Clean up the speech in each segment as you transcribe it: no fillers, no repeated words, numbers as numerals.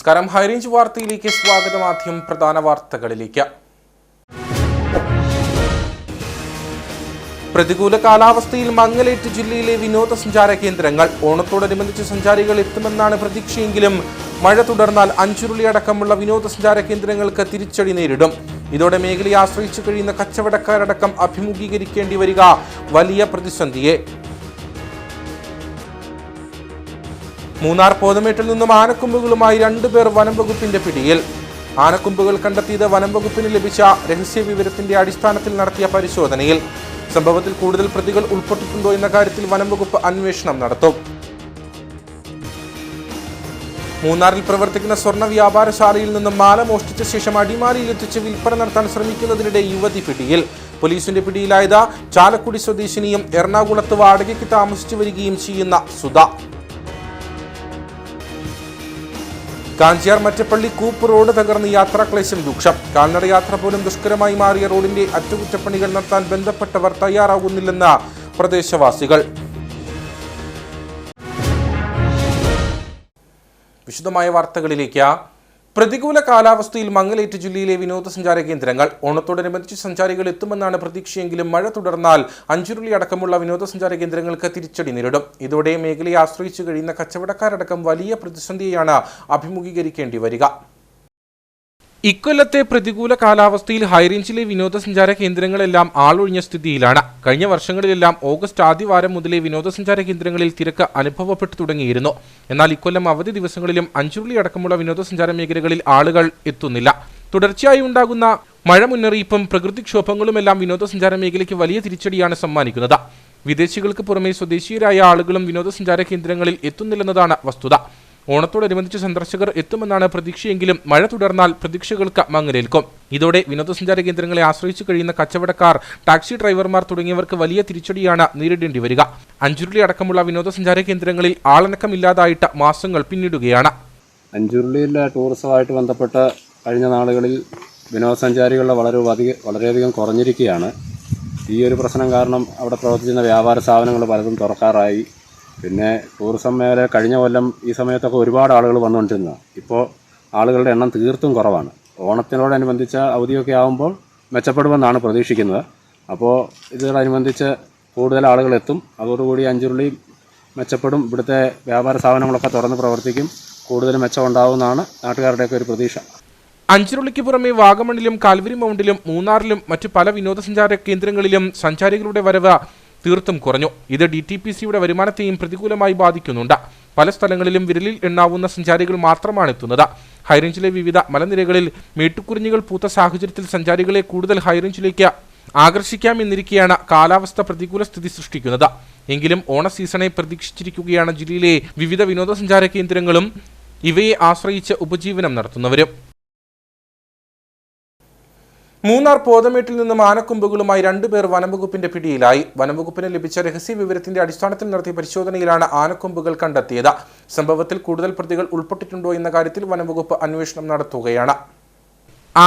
നമസ്കാരം. ഹൈറേഞ്ച് വാർത്തയിലേക്ക് സ്വാഗതം. ആദ്യം പ്രധാന വാർത്തകളിലേക്ക്. പ്രതികൂല കാലാവസ്ഥയിൽ മങ്ങലേറ്റ് ജില്ലയിലെ വിനോദസഞ്ചാര കേന്ദ്രങ്ങൾ. ഓണത്തോടനുബന്ധിച്ച് സഞ്ചാരികൾ എത്തുമെന്നാണ് പ്രതീക്ഷയെങ്കിലും മഴ തുടർന്നാൽ അഞ്ചുരുളി അടക്കമുള്ള വിനോദസഞ്ചാര കേന്ദ്രങ്ങൾക്ക് തിരിച്ചടി നേരിടും. ഇതോടെ മേഖലയെ ആശ്രയിച്ചു കഴിയുന്ന കച്ചവടക്കാരടക്കം അഭിമുഖീകരിക്കേണ്ടി വരിക വലിയ പ്രതിസന്ധിയെ. മൂന്നാർ പോതമേട്ടിൽ നിന്നും ആനക്കൊമ്പുകളുമായി 2 പേർ വനംവകുപ്പിന്റെ പിടിയിൽ. ആനക്കൊമ്പുകൾ കണ്ടെത്തിയത് വനംവകുപ്പിന് ലഭിച്ച രഹസ്യ വിവരത്തിന്റെ അടിസ്ഥാനത്തിൽ നടത്തിയ പരിശോധനയിൽ. സംഭവത്തിൽ കൂടുതൽ പ്രതികൾ ഉൾപ്പെട്ടിട്ടുണ്ടോ എന്ന കാര്യത്തിൽ വനംവകുപ്പ് അന്വേഷണം നടത്തും. മൂന്നാറിൽ പ്രവർത്തിക്കുന്ന സ്വർണ്ണ വ്യാപാരശാലയിൽ നിന്നും മാല മോഷ്ടിച്ച ശേഷം അടിമാലിയിൽ എത്തിച്ച് വിൽപ്പന നടത്താൻ ശ്രമിക്കുന്നതിനിടെ യുവതി പിടിയിൽ. പോലീസിന്റെ പിടിയിലായത് ചാലക്കുടി സ്വദേശിനിയും എറണാകുളത്ത് വാടകയ്ക്ക് താമസിച്ചു വരികയും ചെയ്യുന്ന സുധ. കാഞ്ചിയാർ മറ്റപ്പള്ളി കൂപ്പ് റോഡ് തകർന്ന് യാത്രാക്ലേശം രൂക്ഷം. കാൽനടയാത്ര പോലും ദുഷ്കരമായി മാറിയ റോഡിന്റെ അറ്റകുറ്റപ്പണികൾ നടത്താൻ ബന്ധപ്പെട്ടവർ തയ്യാറാകുന്നില്ലെന്ന് പ്രദേശവാസികൾ. വിശദമായ വാർത്തകളിലേക്ക്. പ്രതികൂല കാലാവസ്ഥയിൽ മങ്ങലേറ്റ് ജില്ലയിലെ വിനോദസഞ്ചാര കേന്ദ്രങ്ങൾ. ഓണത്തോടനുബന്ധിച്ച് സഞ്ചാരികൾ എത്തുമെന്നാണ് പ്രതീക്ഷയെങ്കിലും മഴ തുടർന്നാൽ അഞ്ചുരുളി അടക്കമുള്ള വിനോദസഞ്ചാര കേന്ദ്രങ്ങൾക്ക് തിരിച്ചടി നേരിടും. ഇതോടെ മേഖലയെ ആശ്രയിച്ചു കഴിയുന്ന കച്ചവടക്കാരടക്കം വലിയ പ്രതിസന്ധിയെയാണ് അഭിമുഖീകരിക്കേണ്ടി വരിക. ഇക്കൊല്ലത്തെ പ്രതികൂല കാലാവസ്ഥയിൽ ഹൈറേഞ്ചിലെ വിനോദസഞ്ചാര കേന്ദ്രങ്ങളെല്ലാം ആളൊഴിഞ്ഞ സ്ഥിതിയിലാണ്. കഴിഞ്ഞ വർഷങ്ങളിലെല്ലാം ഓഗസ്റ്റ് ആദ്യവാരം മുതലേ വിനോദസഞ്ചാര കേന്ദ്രങ്ങളിൽ തിരക്ക് അനുഭവപ്പെട്ടു തുടങ്ങിയിരുന്നു. എന്നാൽ ഇക്കൊല്ലം അവധി ദിവസങ്ങളിലും അഞ്ചുരുളി അടക്കമുള്ള വിനോദസഞ്ചാര മേഖലകളിൽ ആളുകൾ എത്തുന്നില്ല. തുടർച്ചയായി ഉണ്ടാകുന്ന മഴ മുന്നറിയിപ്പും പ്രകൃതിക്ഷോഭങ്ങളുമെല്ലാം വിനോദസഞ്ചാര മേഖലയ്ക്ക് വലിയ തിരിച്ചടിയാണ് സമ്മാനിക്കുന്നത്. വിദേശികൾക്ക് പുറമെ സ്വദേശീയരായ ആളുകളും വിനോദസഞ്ചാര കേന്ദ്രങ്ങളിൽ എത്തുന്നില്ലെന്നതാണ് വസ്തുത. ഓണത്തോടനുബന്ധിച്ച് സന്ദർശകർ എത്തുമെന്നാണ് പ്രതീക്ഷയെങ്കിലും മഴ തുടർന്നാൽ പ്രതീക്ഷകൾക്ക് മങ്ങലേൽക്കും. ഇതോടെ വിനോദസഞ്ചാര കേന്ദ്രങ്ങളെ ആശ്രയിച്ചു കഴിയുന്ന കച്ചവടക്കാർ, ടാക്സി ഡ്രൈവർമാർ തുടങ്ങിയവർക്ക് വലിയ തിരിച്ചടിയാണ് നേരിടേണ്ടി വരിക. അഞ്ചുരുളി അടക്കമുള്ള വിനോദസഞ്ചാര കേന്ദ്രങ്ങളിൽ ആളനക്കമില്ലാതായിട്ട് മാസങ്ങൾ പിന്നിടുകയാണ്. അഞ്ചുരുളിയിലെ ടൂറിസവുമായിട്ട് ബന്ധപ്പെട്ട് കഴിഞ്ഞ നാളുകളിൽ വിനോദസഞ്ചാരികളുടെ വളരെയധികം കുറഞ്ഞിരിക്കുകയാണ്. ഈ ഒരു പ്രശ്നം കാരണം അവിടെ പ്രവർത്തിക്കുന്ന വ്യാപാര സ്ഥാപനങ്ങൾ പലതും തുറക്കാറായി. പിന്നെ ടൂറിസം മേഖല കഴിഞ്ഞ കൊല്ലം ഈ സമയത്തൊക്കെ ഒരുപാട് ആളുകൾ വന്നുകൊണ്ടിരുന്നതാണ്. ഇപ്പോൾ ആളുകളുടെ എണ്ണം തീർത്തും കുറവാണ്. ഓണത്തിനോടനുബന്ധിച്ച അവധിയൊക്കെ ആകുമ്പോൾ മെച്ചപ്പെടുമെന്നാണ് പ്രതീക്ഷിക്കുന്നത്. അപ്പോൾ ഇതിനോടനുബന്ധിച്ച് കൂടുതൽ ആളുകൾ എത്തും. അതോടുകൂടി അഞ്ചുരുളി മെച്ചപ്പെടും. ഇവിടുത്തെ വ്യാപാര സ്ഥാപനങ്ങളൊക്കെ തുറന്ന് പ്രവർത്തിക്കും. കൂടുതൽ മെച്ചമുണ്ടാകുമെന്നാണ് നാട്ടുകാരുടെയൊക്കെ ഒരു പ്രതീക്ഷ. അഞ്ചുരുളിക്ക് പുറമെ വാഗമണിലും കാൽവരി മൗണ്ടിലും മൂന്നാറിലും മറ്റു പല വിനോദസഞ്ചാര കേന്ദ്രങ്ങളിലും സഞ്ചാരികളുടെ വരവ് തീർത്തും കുറഞ്ഞു. ഇത് DTPCയുടെ വരുമാനത്തെയും പ്രതികൂലമായി ബാധിക്കുന്നുണ്ട്. പല സ്ഥലങ്ങളിലും വിരലിൽ എണ്ണാവുന്ന സഞ്ചാരികൾ മാത്രമാണ് എത്തുന്നത്. ഹൈറേഞ്ചിലെ വിവിധ മലനിരകളിൽ മേട്ടുക്കുറിഞ്ഞികൾ പൂത്ത സാഹചര്യത്തിൽ സഞ്ചാരികളെ കൂടുതൽ ഹൈറേഞ്ചിലേക്ക് ആകർഷിക്കാമെന്നിരിക്കെയാണ് കാലാവസ്ഥ പ്രതികൂല സ്ഥിതി സൃഷ്ടിക്കുന്നത്. എങ്കിലും ഓണ സീസണെ പ്രതീക്ഷിച്ചിരിക്കുകയാണ് ജില്ലയിലെ വിവിധ വിനോദസഞ്ചാര കേന്ദ്രങ്ങളും ഇവയെ ആശ്രയിച്ച് ഉപജീവനം നടത്തുന്നവരും. മൂന്നാർ പോതമേട്ടിൽ നിന്നും ആനക്കൊമ്പുകളുമായി 2 പേർ വനംവകുപ്പിന്റെ പിടിയിലായി. വനംവകുപ്പിന് ലഭിച്ച രഹസ്യ വിവരത്തിന്റെ അടിസ്ഥാനത്തിൽ നടത്തിയ പരിശോധനയിലാണ് ആനക്കൊമ്പുകൾ കണ്ടെത്തിയത്. സംഭവത്തിൽ കൂടുതൽ പ്രതികൾ ഉൾപ്പെട്ടിട്ടുണ്ടോ എന്ന കാര്യത്തിൽ വനംവകുപ്പ് അന്വേഷണം നടത്തുകയാണ്.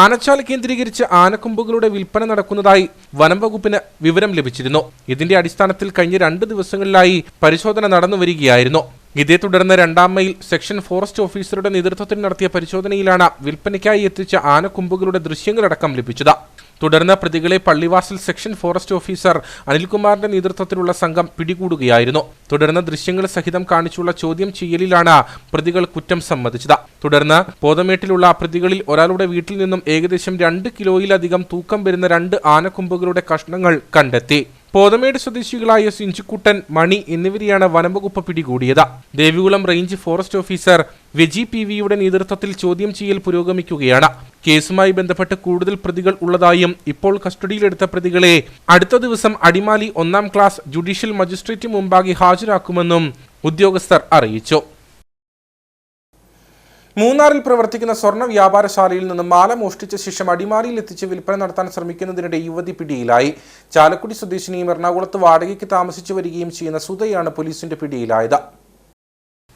ആനച്ചാൽ കേന്ദ്രീകരിച്ച് ആനക്കൊമ്പുകളുടെ വിൽപ്പന നടക്കുന്നതായി വനംവകുപ്പിന് വിവരം ലഭിച്ചിരുന്നു. ഇതിന്റെ അടിസ്ഥാനത്തിൽ കഴിഞ്ഞ 2 ദിവസങ്ങളിലായി പരിശോധന നടന്നുവരികയായിരുന്നു. ഇതേ തുടർന്ന് 2-ാം മൈൽ സെക്ഷൻ ഫോറസ്റ്റ് ഓഫീസറുടെ നേതൃത്വത്തിൽ നടത്തിയ പരിശോധനയിലാണ് വിൽപ്പനയ്ക്കായി എത്തിച്ച ആനക്കൊമ്പുകളുടെ ദൃശ്യങ്ങളടക്കം ലഭിച്ചത്. തുടർന്ന് പ്രതികളെ പള്ളിവാസൽ സെക്ഷൻ ഫോറസ്റ്റ് ഓഫീസർ അനിൽകുമാറിന്റെ നേതൃത്വത്തിലുള്ള സംഘം പിടികൂടുകയായിരുന്നു. തുടർന്ന് ദൃശ്യങ്ങൾ സഹിതം കാണിച്ചുള്ള ചോദ്യം ചെയ്യലിലാണ് പ്രതികൾ കുറ്റം സമ്മതിച്ചത്. തുടർന്ന് പോതമേട്ടിലുള്ള പ്രതികളിൽ ഒരാളുടെ വീട്ടിൽ നിന്നും ഏകദേശം 2 കിലോയിലധികം തൂക്കം വരുന്ന 2 ആനക്കൊമ്പുകളുടെ കഷ്ണങ്ങൾ കണ്ടെത്തി. പോതമേട് സ്വദേശികളായ സിഞ്ചുക്കുട്ടൻ, മണി എന്നിവരെയാണ് വനംവകുപ്പ് പിടികൂടിയത്. Devikulam range forest officer Veji PVയുടെ നേതൃത്വത്തിൽ ചോദ്യം ചെയ്യൽ പുരോഗമിക്കുകയാണ്. കേസുമായി ബന്ധപ്പെട്ട് കൂടുതൽ പ്രതികൾ ഉള്ളതായും ഇപ്പോൾ കസ്റ്റഡിയിലെടുത്ത പ്രതികളെ അടുത്ത ദിവസം അടിമാലി 1-ാം ക്ലാസ് ജുഡീഷ്യൽ മജിസ്ട്രേറ്റ് മുമ്പാകെ ഹാജരാക്കുമെന്നും ഉദ്യോഗസ്ഥർ അറിയിച്ചു. മൂന്നാറിൽ പ്രവർത്തിക്കുന്ന സ്വർണ്ണ വ്യാപാരശാലയിൽ നിന്നും മാല മോഷ്ടിച്ച ശേഷം അടിമാലിയിൽ എത്തിച്ച് വിൽപ്പന നടത്താൻ ശ്രമിക്കുന്നതിനിടെ യുവതി പിടിയിലായി. ചാലക്കുടി സ്വദേശിനിയും എറണാകുളത്ത് വാടകയ്ക്ക് താമസിച്ചു വരികയും ചെയ്യുന്ന സുധയാണ് പോലീസിന്റെ പിടിയിലായത്.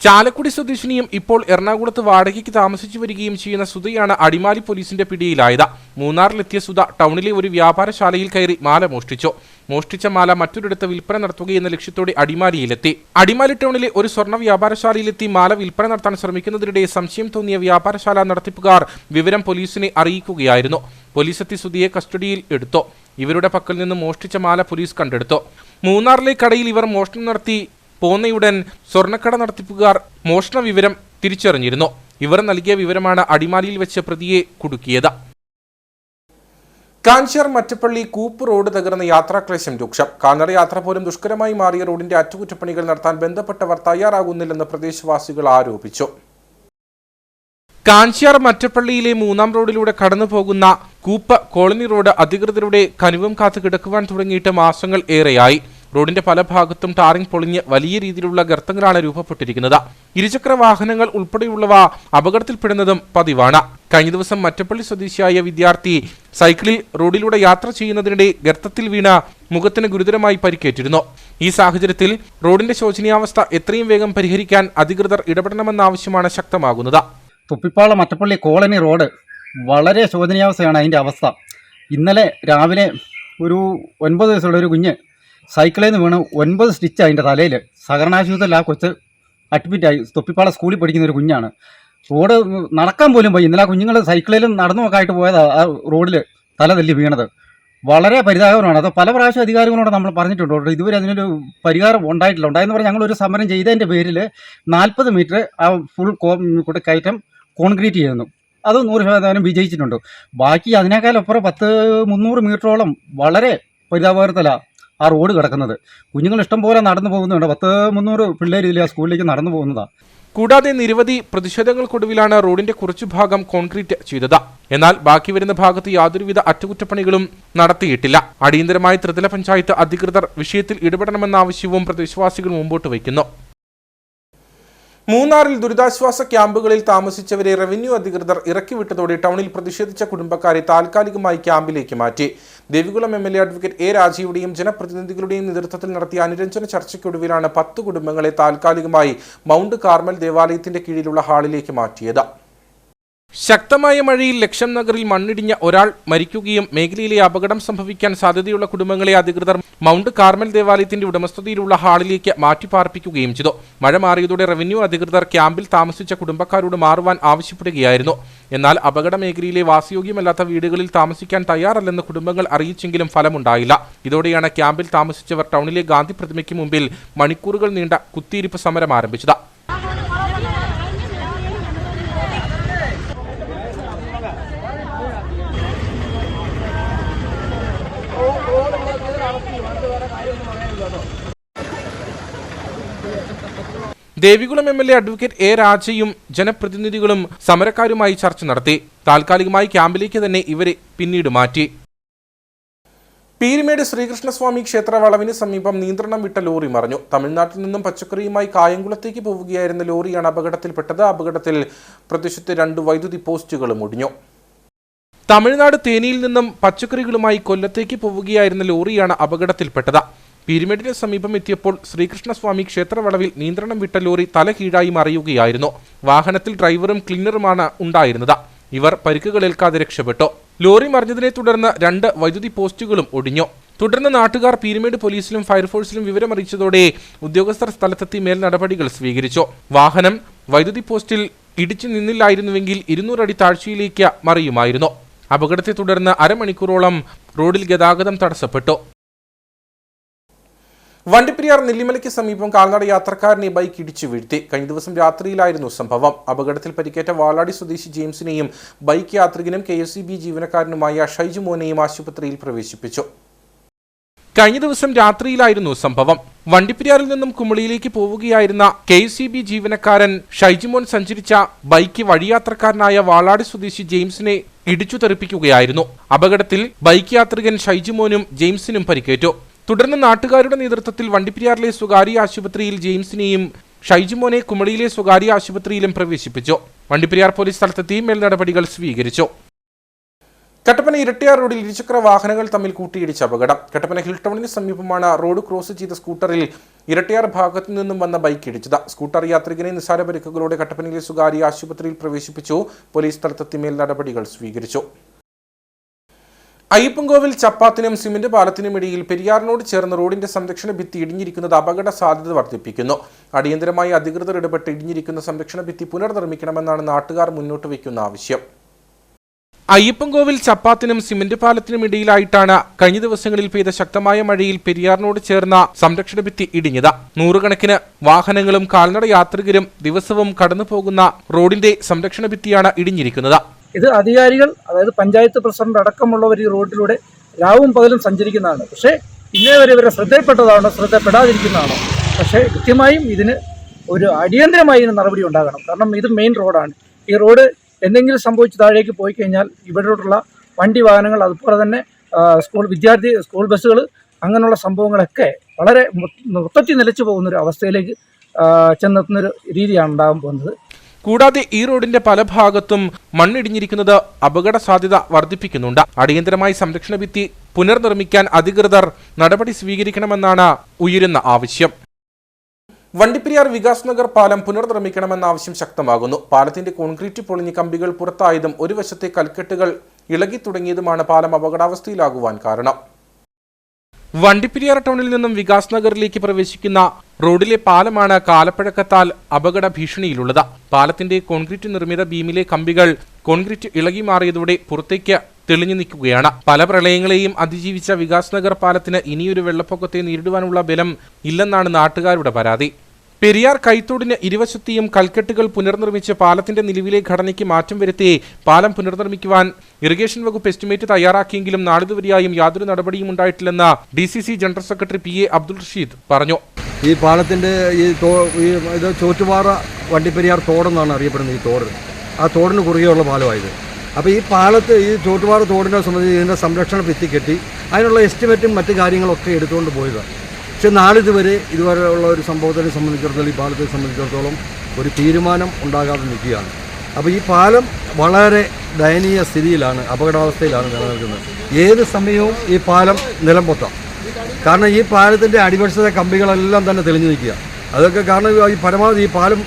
ചാലക്കുടി സ്വദേശിനിയും ഇപ്പോൾ എറണാകുളത്ത് വാടകയ്ക്ക് താമസിച്ചു വരികയും ചെയ്യുന്ന സുധയാണ് അടിമാലി പോലീസിന്റെ പിടിയിലായത്. മൂന്നാറിലെത്തിയ സുധ ടൗണിലെ ഒരു വ്യാപാരശാലയിൽ കയറി മാല മോഷ്ടിച്ചു. മോഷ്ടിച്ച മാല മറ്റൊരിടത്ത് വിൽപ്പന നടത്തുകയെന്ന ലക്ഷ്യത്തോടെ അടിമാലിയിലെത്തി. അടിമാലി ടൗണിലെ ഒരു സ്വർണ്ണ വ്യാപാരശാലയിലെത്തി മാല വിൽപ്പന നടത്താൻ ശ്രമിക്കുന്നതിനിടെ സംശയം തോന്നിയ വ്യാപാരശാല നടത്തിപ്പുകാർ വിവരം പോലീസിനെ അറിയിക്കുകയായിരുന്നു. പോലീസെത്തി സുധിയെ കസ്റ്റഡിയിൽ എടുത്തു. ഇവരുടെ പക്കൽ നിന്ന് മോഷ്ടിച്ച മാല പോലീസ് കണ്ടെടുത്തു. മൂന്നാറിലെ കടയിൽ ഇവർ മോഷണം നടത്തി പോന്നയുടൻ സ്വർണ്ണക്കട നടത്തിപ്പുകാർ മോഷണ വിവരം തിരിച്ചറിഞ്ഞിരുന്നു. ഇവർ നൽകിയ വിവരമാണ് അടിമാലിയിൽ വെച്ച് പ്രതിയെ കുടുക്കിയത്. കാഞ്ചിയാർ മറ്റപ്പള്ളി കൂപ്പ് റോഡ് തകർന്ന യാത്രാക്ലേശം രൂക്ഷം. കാൽനട യാത്ര പോലും ദുഷ്കരമായി മാറിയ റോഡിന്റെ അറ്റകുറ്റപ്പണികൾ നടത്താൻ ബന്ധപ്പെട്ടവർ തയ്യാറാകുന്നില്ലെന്ന് പ്രദേശവാസികൾ ആരോപിച്ചു. കാഞ്ചിയാർ മറ്റപ്പള്ളിയിലെ 3-ാം റോഡിലൂടെ കടന്നു പോകുന്ന കൂപ്പ് കോളനി റോഡ് അധികൃതരുടെ കനിവും കാത്തു കിടക്കുവാൻ തുടങ്ങിയിട്ട് മാസങ്ങൾ ഏറെയായി. റോഡിന്റെ പല ഭാഗത്തും ടാറിംഗ് പൊളിഞ്ഞ് വലിയ രീതിയിലുള്ള ഗർത്തങ്ങളാണ് രൂപപ്പെട്ടിരിക്കുന്നത്. ഇരുചക്ര വാഹനങ്ങൾ ഉൾപ്പെടെയുള്ളവ അപകടത്തിൽപ്പെടുന്നതും പതിവാണ്. കഴിഞ്ഞ ദിവസം മറ്റപ്പള്ളി സ്വദേശിയായ വിദ്യാർത്ഥി സൈക്കിളിൽ റോഡിലൂടെ യാത്ര ചെയ്യുന്നതിനിടെ ഗർത്തത്തിൽ വീണ മുഖത്തിന് ഗുരുതരമായി പരിക്കേറ്റിരുന്നു. ഈ സാഹചര്യത്തിൽ റോഡിന്റെ ശോചനീയാവസ്ഥ എത്രയും വേഗം പരിഹരിക്കാൻ അധികൃതർ ഇടപെടണമെന്ന ആവശ്യമാണ് ശക്തമാകുന്നത്. തുപ്പിപ്പാള മറ്റപ്പള്ളി കോളനി റോഡ് വളരെ ശോചനീയാവസ്ഥയാണ് അതിൻ്റെ അവസ്ഥ. ഇന്നലെ രാവിലെ ഒരു 9 വയസ്സുള്ള ഒരു കുഞ്ഞ് സൈക്കിളിൽ നിന്ന് വീണ് 9 സ്റ്റിച്ച് അതിൻ്റെ തലയിൽ. സഹകരണാശുപത്രിയിൽ ആ കൊച്ച് അഡ്മിറ്റായി. തൊപ്പിപ്പാള സ്കൂളിൽ പഠിക്കുന്ന ഒരു കുഞ്ഞാണ്. റോഡ് നടക്കാൻ പോലും പോയി. ഇന്നലെ കുഞ്ഞുങ്ങൾ സൈക്കിളിലും നടന്നുമൊക്കെ ആയിട്ട് പോയതാണ് ആ റോഡിൽ തല തല്ലി വീണത്. വളരെ പരിതാപകരമാണ്. അത് പല പ്രാവശ്യം അധികാരികളോട് നമ്മൾ പറഞ്ഞിട്ടുണ്ട്. ഇതുവരെ അതിനൊരു പരിഹാരം ഉണ്ടായിട്ടില്ല. ഉണ്ടായെന്ന് പറഞ്ഞാൽ ഞങ്ങളൊരു സമരം ചെയ്തതിൻ്റെ പേരിൽ 40 മീറ്റർ ആ ഫുൾ കയറ്റം കോൺക്രീറ്റ് ചെയ്യുന്നു. അത് 100% വിജയിച്ചിട്ടുണ്ട്. ബാക്കി അതിനേക്കാളപ്പുറം 300 മീറ്ററോളം വളരെ പരിതാപകരത്തിലാണ് ആ റോഡ് കിടക്കുന്നത്. കുഞ്ഞുങ്ങൾ ഇഷ്ടം പോലെ നടന്നു പോകുന്നുണ്ട്. 300 പിള്ളേർ ഇതിൽ ആ സ്കൂളിലേക്ക് നടന്നു പോകുന്നതാണ്. കൂടാതെ നിരവധി പ്രതിഷേധങ്ങൾക്കൊടുവിലാണ് റോഡിന്റെ കുറച്ചു ഭാഗം കോൺക്രീറ്റ് ചെയ്തത്. എന്നാൽ ബാക്കി വരുന്ന ഭാഗത്ത് യാതൊരുവിധ അറ്റകുറ്റപ്പണികളും നടത്തിയിട്ടില്ല. അടിയന്തരമായി ത്രിതല പഞ്ചായത്ത് അധികൃതർ വിഷയത്തിൽ ഇടപെടണമെന്ന ആവശ്യവും പ്രദേശവാസികൾ മുമ്പോട്ട് വയ്ക്കുന്നു. മൂന്നാറിൽ ദുരിതാശ്വാസ ക്യാമ്പുകളിൽ താമസിച്ചവരെ റവന്യൂ അധികൃതർ ഇറക്കിവിട്ടതോടെ ടൗണിൽ പ്രതിഷേധിച്ച കുടുംബക്കാരെ താൽക്കാലികമായി ക്യാമ്പിലേക്ക് മാറ്റി. Devikulam MLA advocate A. രാജയുടെയും ജനപ്രതിനിധികളുടെയും നേതൃത്വത്തിൽ നടത്തിയ അനുരഞ്ജന ചർച്ചയ്ക്കൊടുവിലാണ് 10 കുടുംബങ്ങളെ താൽക്കാലികമായി മൗണ്ട് കാർമൽ ദേവാലയത്തിന്റെ കീഴിലുള്ള ഹാളിലേക്ക് മാറ്റിയത്. ശക്തമായ മഴയിൽ ലക്ഷം നഗറിൽ മണ്ണിടിഞ്ഞ ഒരാൾ മരിക്കുകയും മേഖലയിലെ അപകടം സംഭവിക്കാൻ സാധ്യതയുള്ള കുടുംബങ്ങളെ അധികൃതർ മൗണ്ട് കാർമൽ ദേവാലയത്തിന്റെ ഉടമസ്ഥതയിലുള്ള ഹാളിലേക്ക് മാറ്റിപ്പാർപ്പിക്കുകയും ചെയ്തു. മഴ മാറിയതോടെ റവന്യൂ അധികൃതർ ക്യാമ്പിൽ താമസിച്ച കുടുംബക്കാരോട് മാറുവാൻ ആവശ്യപ്പെടുകയായിരുന്നു. എന്നാൽ അപകട മേഖലയിലെ വാസയോഗ്യമല്ലാത്ത വീടുകളിൽ താമസിക്കാൻ തയ്യാറല്ലെന്ന് കുടുംബങ്ങൾ അറിയിച്ചെങ്കിലും ഫലമുണ്ടായില്ല. ഇതോടെയാണ് ക്യാമ്പിൽ താമസിച്ചവർ ടൗണിലെ ഗാന്ധി പ്രതിമയ്ക്ക് മുമ്പിൽ മണിക്കൂറുകൾ നീണ്ട കുത്തിയിരിപ്പ് സമരം ആരംഭിച്ചത്. Devikulam MLA advocate A. രാജയും ജനപ്രതിനിധികളും സമരക്കാരുമായി ചർച്ച നടത്തി. താൽക്കാലികമായി ക്യാമ്പിലേക്ക് തന്നെ ഇവരെ പിന്നീട് മാറ്റി. പീരുമേട് ശ്രീകൃഷ്ണസ്വാമി ക്ഷേത്ര വളവിന് സമീപം നിയന്ത്രണം വിട്ട ലോറി മറിഞ്ഞു. തമിഴ്നാട്ടിൽ നിന്നും പച്ചക്കറിയുമായി കായംകുളത്തേക്ക് പോവുകയായിരുന്ന ലോറിയാണ് അപകടത്തിൽപ്പെട്ടത്. അപകടത്തിൽ പ്രദേശത്തെ 2 വൈദ്യുതി പോസ്റ്റുകളും ഒടിഞ്ഞു. തമിഴ്നാട് തേനിയിൽ നിന്നും പച്ചക്കറികളുമായി കൊല്ലത്തേക്ക് പോവുകയായിരുന്ന ലോറിയാണ് അപകടത്തിൽപ്പെട്ടത്. പീരുമേടിന് സമീപം എത്തിയപ്പോൾ ശ്രീകൃഷ്ണസ്വാമി ക്ഷേത്രവളവിൽ നിയന്ത്രണം വിട്ട ലോറി തല കീഴായി മറിയുകയായിരുന്നു. വാഹനത്തിൽ ഡ്രൈവറും ക്ലീനറുമാണ് ഉണ്ടായിരുന്നത്. ഇവർ പരിക്കുകളേൽക്കാതെ രക്ഷപ്പെട്ടു. ലോറി മറിഞ്ഞതിനെ തുടർന്ന് 2 വൈദ്യുതി പോസ്റ്റുകളും ഒടിഞ്ഞു. തുടർന്ന് നാട്ടുകാർ പീരുമേട് പോലീസിലും ഫയർഫോഴ്സിലും വിവരമറിയിച്ചതോടെ ഉദ്യോഗസ്ഥർ സ്ഥലത്തെത്തി മേൽ നടപടികൾ സ്വീകരിച്ചു. വാഹനം വൈദ്യുതി പോസ്റ്റിൽ ഇടിച്ചു നിന്നില്ലായിരുന്നുവെങ്കിൽ 200 അടി താഴ്ചയിലേക്ക് മറിയുമായിരുന്നു. അപകടത്തെ തുടർന്ന് അരമണിക്കൂറോളം റോഡിൽ ഗതാഗതം തടസ്സപ്പെട്ടു. വണ്ടിപ്പെരിയാർ നെല്ലിമലയ്ക്ക് സമീപം കാൽനട യാത്രക്കാരനെ ബൈക്ക് ഇടിച്ചു വീഴ്ത്തി. കഴിഞ്ഞ ദിവസം രാത്രിയിലായിരുന്നു സംഭവം. അപകടത്തിൽ പരിക്കേറ്റ വാളാടി സ്വദേശി ജെയിംസിനെയും ബൈക്ക് യാത്രികനും KSEB ജീവനക്കാരനുമായ ഷൈജു മോനെയും ആശുപത്രിയിൽ പ്രവേശിപ്പിച്ചു. കഴിഞ്ഞ ദിവസം രാത്രിയിലായിരുന്നു സംഭവം. വണ്ടിപ്പെരിയാറിൽ നിന്നും കുമളിയിലേക്ക് പോവുകയായിരുന്ന KSEB ജീവനക്കാരൻ ഷൈജിമോൻ സഞ്ചരിച്ച ബൈക്ക് വഴിയാത്രക്കാരനായ വാളാടി സ്വദേശി ജെയിംസിനെ ഇടിച്ചു തെറിപ്പിക്കുകയായിരുന്നു. അപകടത്തിൽ ബൈക്ക് യാത്രികൻ ഷൈജിമോനും ജെയിംസിനും പരിക്കേറ്റു. തുടർന്ന് നാട്ടുകാരുടെ നേതൃത്വത്തിൽ വണ്ടിപ്പെരിയാറിലെ സ്വകാര്യ ആശുപത്രിയിൽ ജെയിംസിനെയും ഷൈജിമോനെ കുമളിയിലെ സ്വകാര്യ ആശുപത്രിയിലും പ്രവേശിപ്പിച്ചു. വണ്ടിപ്പെരിയാർ പോലീസ് സ്ഥലത്തെത്തി മേൽ നടപടികൾ സ്വീകരിച്ചു. കട്ടപ്പന ഇരട്ടിയാർ റോഡിൽ ഇരുചക്ര വാഹനങ്ങൾ തമ്മിൽ കൂട്ടിയിടിച്ച അപകടം. കട്ടപ്പന ഹിൽ ടൗണിന് സമീപമാണ് റോഡ് ക്രോസ് ചെയ്ത സ്കൂട്ടറിൽ ഇരട്ടിയാർ ഭാഗത്തു നിന്നും വന്ന ബൈക്ക് ഇടിച്ചത്. സ്കൂട്ടർ യാത്രികനെ നിസ്സാര പരിക്കുകളോടെ കട്ടപ്പനയിലെ സ്വകാര്യ ആശുപത്രിയിൽ പ്രവേശിപ്പിച്ചു. പോലീസ് സ്ഥലത്തെത്തി മേൽ നടപടികൾ സ്വീകരിച്ചു. അയ്യപ്പൻകോവിൽ ചപ്പാത്തിനും സിമന്റ് പാലത്തിനും ഇടയിൽ പെരിയാറിനോട് ചേർന്ന് റോഡിന്റെ സംരക്ഷണ ഭിത്തി ഇടിഞ്ഞിരിക്കുന്നത് അപകട സാധ്യത വർദ്ധിപ്പിക്കുന്നു. അടിയന്തരമായി അധികൃതർ ഇടപെട്ട് ഇടിഞ്ഞിരിക്കുന്ന സംരക്ഷണ ഭിത്തി പുനർനിർമ്മിക്കണമെന്നാണ് നാട്ടുകാർ മുന്നോട്ട് വയ്ക്കുന്ന ആവശ്യം. അയ്യപ്പൻകോവിൽ ചപ്പാത്തിനും സിമന്റ് പാലത്തിനും ഇടയിലായിട്ടാണ് കഴിഞ്ഞ ദിവസങ്ങളിൽ പെയ്ത ശക്തമായ മഴയിൽ പെരിയാറിനോട് ചേർന്ന സംരക്ഷണ ഭിത്തി ഇടിഞ്ഞത്. നൂറുകണക്കിന് വാഹനങ്ങളും കാൽനട യാത്രികരും ദിവസവും കടന്നുപോകുന്ന റോഡിന്റെ സംരക്ഷണ ഭിത്തിയാണ് ഇടിഞ്ഞിരിക്കുന്നത്. ഇത് അധികാരികൾ, അതായത് പഞ്ചായത്ത് പ്രസിഡന്റ് അടക്കമുള്ളവർ ഈ റോഡിലൂടെ രാവും പകലും സഞ്ചരിക്കുന്നതാണ്. പക്ഷേ ഇന്നേ വരെ ഇവരെ ശ്രദ്ധയിൽപ്പെട്ടതാണോ ശ്രദ്ധപ്പെടാതിരിക്കുന്നതാണോ? പക്ഷേ കൃത്യമായും ഇതിന് ഒരു അടിയന്തരമായി ഇതിന് നടപടി ഉണ്ടാകണം. കാരണം ഇത് മെയിൻ റോഡാണ്. ഈ റോഡ് എന്തെങ്കിലും സംഭവിച്ച് താഴേക്ക് പോയി കഴിഞ്ഞാൽ ഇവിടോട്ടുള്ള വണ്ടി വാഹനങ്ങൾ, അതുപോലെ തന്നെ സ്കൂൾ ബസ്സുകൾ, അങ്ങനെയുള്ള സംഭവങ്ങളൊക്കെ വളരെ മൊത്തത്തിൽ നിലച്ചു പോകുന്നൊരു അവസ്ഥയിലേക്ക് ചെന്നെത്തുന്നൊരു രീതിയാണ് ഉണ്ടാകാൻ പോകുന്നത്. കൂടാതെ ഈ റോഡിന്റെ പല ഭാഗത്തും മണ്ണിടിഞ്ഞിരിക്കുന്നത് അപകട സാധ്യത വർദ്ധിപ്പിക്കുന്നുണ്ട്. അടിയന്തരമായി സംരക്ഷണ ഭിത്തി പുനർനിർമ്മിക്കാൻ അധികൃതർ നടപടി സ്വീകരിക്കണമെന്നാണ് ഉയരുന്ന ആവശ്യം. വണ്ടിപ്പെരിയാർ വികാസ് നഗർ പാലം പുനർനിർമ്മിക്കണമെന്ന ആവശ്യം ശക്തമാകുന്നു. പാലത്തിന്റെ കോൺക്രീറ്റ് പൊളിഞ്ഞ് കമ്പികൾ പുറത്തായതും ഒരു വശത്തെ കൽക്കെട്ടുകൾ ഇളകി തുടങ്ങിയതുമാണ് പാലം അപകടാവസ്ഥയിലാകുവാൻ കാരണം. വണ്ടിപ്പെരിയാർ ടൗണിൽ നിന്നും വികാസ് നഗറിലേക്ക് പ്രവേശിക്കുന്ന റോഡിലെ പാലമാണ് കാലപ്പഴക്കത്താൽ അപകട ഭീഷണിയിലുള്ളത്. പാലത്തിന്റെ കോൺക്രീറ്റ് നിർമ്മിത ബീമിലെ കമ്പികൾ കോൺക്രീറ്റ് ഇളകി മാറിയതോടെ പുറത്തേക്ക് തെളിഞ്ഞു നിൽക്കുകയാണ്. പല പ്രളയങ്ങളെയും അതിജീവിച്ച വികാസ് നഗർ പാലത്തിന് ഇനിയൊരു വെള്ളപ്പൊക്കത്തെ നേരിടുവാനുള്ള ബലം ഇല്ലെന്നാണ് നാട്ടുകാരുടെ പരാതി. പെരിയാർ കൈത്തോടിന് ഇരുവശത്തെയും കൽക്കെട്ടുകൾ പുനർനിർമ്മിച്ച് പാലത്തിന്റെ നിലവിലെ ഘടനയ്ക്ക് മാറ്റം വരുത്തി പാലം പുനർനിർമ്മിക്കുവാൻ ഇറിഗേഷൻ വകുപ്പ് എസ്റ്റിമേറ്റ് തയ്യാറാക്കിയെങ്കിലും നാളിതുവരെയായും യാതൊരു നടപടിയും ഉണ്ടായിട്ടില്ലെന്ന് DCC general secretary PA Abdul Rasheed പറഞ്ഞു. ഈ പാലത്തിന്റെ ഇത് ചോറ്റുപാറ വണ്ടിപ്പെരിയാർ തോടെന്നാണ് അറിയപ്പെടുന്നത്. ഈ തോട്, ആ തോടിന് കുറുകെയുള്ള പാലമായത്. അപ്പോൾ ഈ പാലത്ത് ഈ ചോറ്റുപാറ തോടിനെ സംബന്ധിച്ച് ഇതിൻ്റെ സംരക്ഷണ ഭിത്തി കെട്ടി അതിനുള്ള എസ്റ്റിമേറ്റും മറ്റു കാര്യങ്ങളൊക്കെ എടുത്തുകൊണ്ട് പോയതാണ്. പക്ഷെ ഇതുവരെയുള്ള ഒരു സംഭവത്തിനെ സംബന്ധിച്ചിടത്തോളം, ഈ പാലത്തെ സംബന്ധിച്ചിടത്തോളം ഒരു തീരുമാനം ഉണ്ടാകാതെ നിൽക്കുകയാണ്. അപ്പോൾ ഈ പാലം വളരെ ദയനീയ സ്ഥിതിയിലാണ്, അപകടാവസ്ഥയിലാണ് നിലനിൽക്കുന്നത്. ഏത് സമയവും ഈ പാലം നിലം പൊത്താം. കാരണം ഈ പാലത്തിൻ്റെ അടിവശത്തെ കമ്പികളെല്ലാം തന്നെ തെളിഞ്ഞു നിൽക്കുക. അതൊക്കെ കാരണം ഈ പരമാവധി ഈ പാലം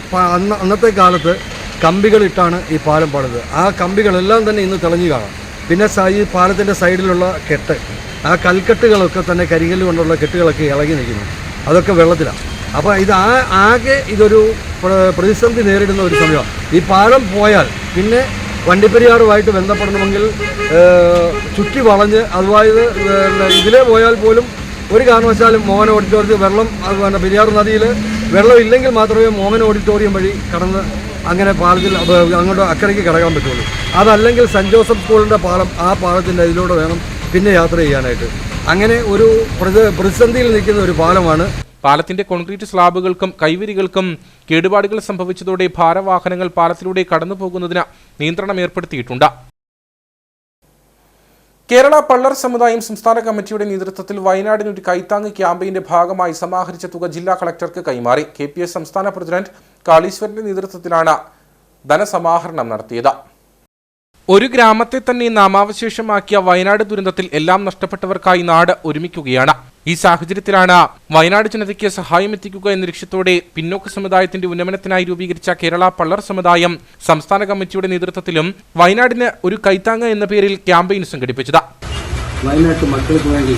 അന്നത്തെ കാലത്ത് കമ്പികളിട്ടാണ് ഈ പാലം പണിത്. ആ കമ്പികളെല്ലാം തന്നെ ഇന്ന് തെളിഞ്ഞു കാണാം. പിന്നെ ഈ പാലത്തിൻ്റെ സൈഡിലുള്ള കെട്ട്, ആ കൽക്കെട്ടുകളൊക്കെ തന്നെ കരിങ്കല്ല് കൊണ്ടുള്ള കെട്ടുകളൊക്കെ ഇളകി നിൽക്കുന്നു. അതൊക്കെ വെള്ളത്തിലാണ്. അപ്പോൾ ആകെ ഇതൊരു പ്രതിസന്ധി നേരിടുന്ന ഒരു സമയമാണ്. ഈ പാലം പോയാൽ പിന്നെ വണ്ടിപ്പെരിയാറുമായിട്ട് ബന്ധപ്പെടണമെങ്കിൽ ചുറ്റി വളഞ്ഞ്, അതായത് ഇതിലേ പോയാൽ പോലും ഒരു കാരണവശാലും മോഹന ഓഡിറ്റോറിയത്തിൽ വെള്ളം, പെരിയാർ നദിയിൽ വെള്ളം ഇല്ലെങ്കിൽ മാത്രമേ മോഹന ഓഡിറ്റോറിയം വഴി കടന്ന് അങ്ങനെ പാലത്തിൽ അങ്ങോട്ട് അക്കരയ്ക്ക് കടക്കാൻ പറ്റുള്ളൂ. അതല്ലെങ്കിൽ സെൻറ്റ് ജോസഫ് സ്കൂളിൻ്റെ പാലം, ആ പാലത്തിൻ്റെ ഇതിലൂടെ വേണം പിന്നെ യാത്ര ചെയ്യാനായിട്ട്. അങ്ങനെ ഒരു പ്രതിസന്ധിയിൽ നിൽക്കുന്ന ഒരു പാലമാണ്. പാലത്തിന്റെ കോൺക്രീറ്റ് സ്ലാബുകൾക്കും കൈവരികൾക്കും കേടുപാടുകൾ സംഭവിച്ചതോടെ ഭാരവാഹനങ്ങൾ പാലത്തിലൂടെ കടന്നുപോകുന്നതിന് നിയന്ത്രണം ഏർപ്പെടുത്തിയിട്ടുണ്ട്. കേരള പള്ളർ സമുദായം സംസ്ഥാന കമ്മിറ്റിയുടെ നേതൃത്വത്തിൽ വയനാടിന് ഒരു കൈത്താങ് ക്യാമ്പയിന്റെ ഭാഗമായി സമാഹരിച്ച തുക ജില്ലാ കളക്ടർക്ക് കൈമാറി. KPS സംസ്ഥാന പ്രസിഡന്റ് കാളീശ്വരന്റെ നേതൃത്വത്തിലാണ് ധനസമാഹരണം നടത്തിയത്. ഒരു ഗ്രാമത്തെ തന്നെ നാമാവശേഷമാക്കിയ വയനാട് ദുരന്തത്തിൽ എല്ലാം നഷ്ടപ്പെട്ടവർക്കായി നാട് ഒരുമിക്കുകയാണ്. ഈ സാഹചര്യത്തിലാണ് വയനാട് ജനതയ്ക്ക് സഹായം എത്തിക്കുക എന്ന ലക്ഷ്യത്തോടെ പിന്നോക്ക സമുദായത്തിന്റെ ഉന്നമനത്തിനായി രൂപീകരിച്ച കേരള പള്ളർ സമുദായം സംസ്ഥാന കമ്മിറ്റിയുടെ നേതൃത്വത്തിലും വയനാടിന് ഒരു കൈത്താങ് എന്ന പേരിൽ ക്യാമ്പയിൻ സംഘടിപ്പിച്ചത്. വയനാട്ട് മക്കൾക്ക് വേണ്ടി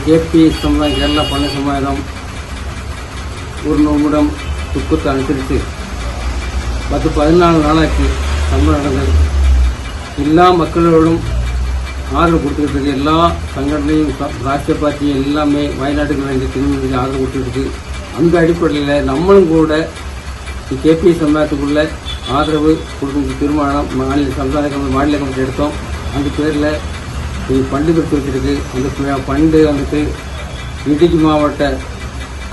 KPS സമുദായം കേരള പള്ളർ സമുദായം ഒരു നമ്മുടെ തുക്കത്തനുസരിച്ച് 14 നാളാക്കി നമ്മൾ നടന്നത് എല്ലാ മക്കളോടും ആദരവ് കൊടുത്തിട്ട് എല്ലാ സംഘടനയും രാഷ്ട്രീയ പാർട്ടിയും എല്ലാമേ വയനാട്ടിന് വേണ്ടി തിരുവനന്തപുരത്തിൽ ആദരവ് കൊടുത്തിട്ട് அந்த அடிப்படையில் நம்மளும் கூட KPS சமுதாயத்துக்குள்ள ஆதரவு கொடுக்க தீர்மானம் மாநில கமிட்டி எடுத்தோம். அந்த பேரில் ஃபண்டு கொடுத்து வச்சிருக்கு. அந்த ஃபண்டு வந்துட்டு இடுக்கி மாவட்ட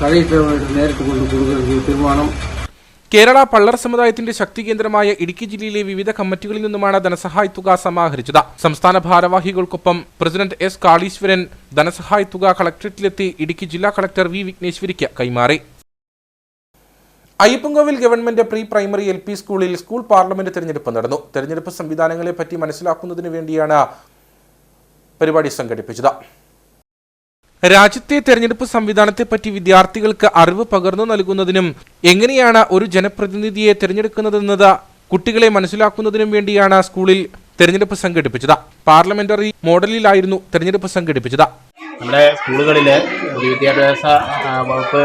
கலெக்டர் நேரிட்டு கொண்டு கொடுக்கறது തീരുമാനം. കേരള പള്ളർ സമുദായത്തിന്റെ ശക്തി കേന്ദ്രമായ ഇടുക്കി ജില്ലയിലെ വിവിധ കമ്മിറ്റികളിൽ നിന്നുമാണ് ധനസഹായ തുക സമാഹരിച്ചത്. സംസ്ഥാന ഭാരവാഹികൾക്കൊപ്പം പ്രസിഡന്റ് S കാളീശ്വരൻ ധനസഹായ തുക കളക്ടറേറ്റിലെത്തി ഇടുക്കി ജില്ലാ കളക്ടർ V വിഘ്നേശ്വരിക്ക് കൈമാറി. Ayyappancoil government pre primary LP സ്കൂളിൽ സ്കൂൾ പാർലമെന്റ് തെരഞ്ഞെടുപ്പ് നടന്നു. തെരഞ്ഞെടുപ്പ് സംവിധാനങ്ങളെ പറ്റി മനസ്സിലാക്കുന്നതിന് വേണ്ടിയാണ് പരിപാടി സംഘടിപ്പിച്ചത്. രാജ്യത്തെ തെരഞ്ഞെടുപ്പ് സംവിധാനത്തെപ്പറ്റി വിദ്യാർത്ഥികൾക്ക് അറിവ് പകർന്നു നൽകുന്നതിനും എങ്ങനെയാണ് ഒരു ജനപ്രതിനിധിയെ തിരഞ്ഞെടുക്കുന്നതെന്നത് കുട്ടികളെ മനസ്സിലാക്കുന്നതിനും വേണ്ടിയാണ് സ്കൂളിൽ തെരഞ്ഞെടുപ്പ് സംഘടിപ്പിച്ചത്. പാർലമെന്ററി മോഡലിലായിരുന്നു തെരഞ്ഞെടുപ്പ് സംഘടിപ്പിച്ചത്. നമ്മുടെ സ്കൂളുകളിൽ വിദ്യാഭ്യാസ വകുപ്പ്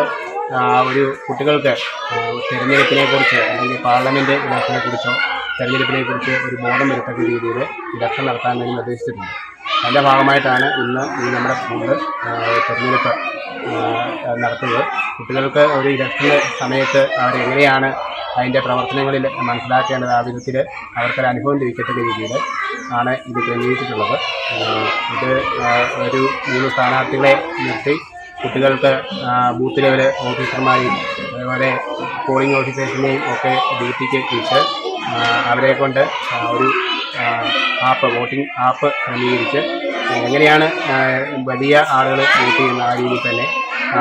ഒരു കുട്ടികൾക്ക് തിരഞ്ഞെടുപ്പിനെ കുറിച്ച് അല്ലെങ്കിൽ പാർലമെന്റ് ഇലക്ഷനെ കുറിച്ചോ തെരഞ്ഞെടുപ്പിനെ കുറിച്ച് ഒരു ബോധം വരുത്തക്ക രീതിയിൽ ഇലക്ഷൻ നടത്താൻ വേണ്ടി നിർദ്ദേശിച്ചിട്ടുണ്ട്. അതിൻ്റെ ഭാഗമായിട്ടാണ് ഇന്ന് നമ്മുടെ സ്കൂളിൽ തിരഞ്ഞെടുപ്പ് നടത്തുന്നത്. കുട്ടികൾക്ക് ഒരു ഇലക്ഷൻ്റെ സമയത്ത് അവരെങ്ങനെയാണ് അതിൻ്റെ പ്രവർത്തനങ്ങളിൽ മനസ്സിലാക്കേണ്ടത്, ആ വിധത്തിൽ അവർക്കൊരു അനുഭവം ലഭിക്കത്തക്ക രീതിയിൽ ആണ് ഇത് ക്രമീകരിച്ചിട്ടുള്ളത്. ഇത് ഒരു 3 സ്ഥാനാർത്ഥികളെ നിർത്തി കുട്ടികൾക്ക് ബൂത്ത് ലെവൽ ഓഫീസർമാരെയും അതുപോലെ പോളിംഗ് ഓഫീസേഴ്സിനെയും ഒക്കെ ഡ്യൂട്ടിക്ക് വെച്ച് അവരെ കൊണ്ട് ഒരു വോട്ടിംഗ് ആപ്പ് ക്രമീകരിച്ച് എങ്ങനെയാണ് വലിയ ആളുകൾ വോട്ട് ചെയ്യുന്ന ആ രീതിയിൽ തന്നെ